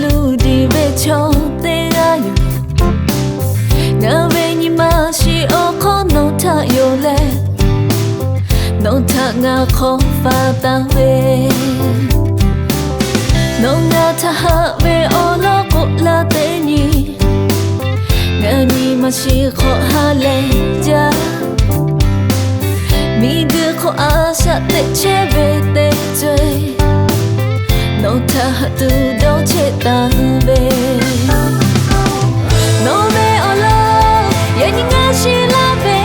လူဒီပဲချောတဲ့ရယူငါပဲညီမရှိအခုနို့ထရိုလဲနို့ထငါခေါ်ဖာတာပဲနို့ငါထဟာပဲအော်လို့ကိုလာတဲ့ညီငါညီမရှိခေါ်ဟာလဲကြမိကခေါ်အားဆက်တဲ့ချဲပဲတဲ့ကျွေနို့ထဟာသူတော့ချစ်တာပဲနို့ပဲအော်လို့ရဲ့ညီငါရှိလာပဲ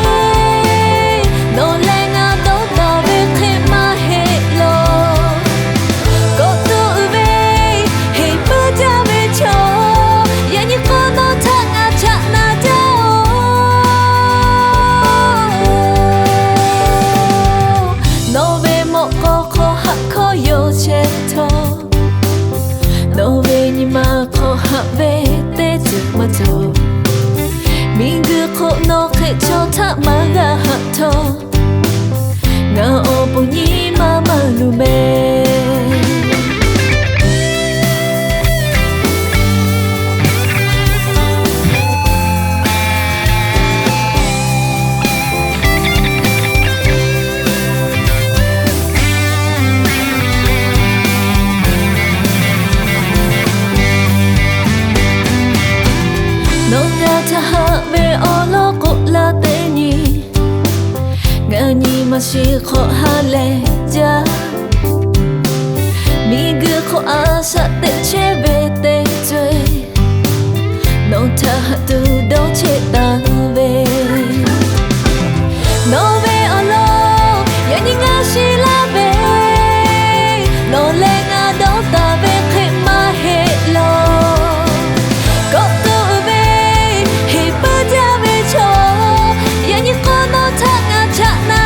နို့လဲငါတော့တော့ပဲခင်မဟဲ့လို့ကိုတူပဲဟေးပကြပဲချောရဲ့ညီကိုတော့ထငါချနာနို့ပဲမို့ကိုခေါ်ဟာခေါ်yo che to no ve ni ma kho ha ve te tu ma to min gu kho no khe cho tha ma ga ha to nga o pu ni ma ma lu meမရှိခေါ်ဟာလဲကြမိကခေါ်အားဆက်တဲ့ချဲပဲတဲ့ကျွေနို့ထသူတော့ချစ်တာပဲနို့ပဲအလို့ရဲ့ညီငါရှိလာပဲနို့လဲငါတော့တာပဲခင်မဟဲ့လို့ကိုတူပဲဟေးပကြပဲချောရဲ့ညီကိုတော့ထငါချနာ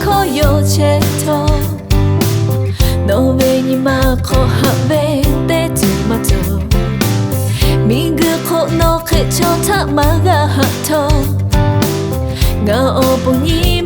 ခေါ်yo che to no ve ni ma kho ha ve te tu ma to min gu kho no khe cho tha ma ga ha to nga o pu ni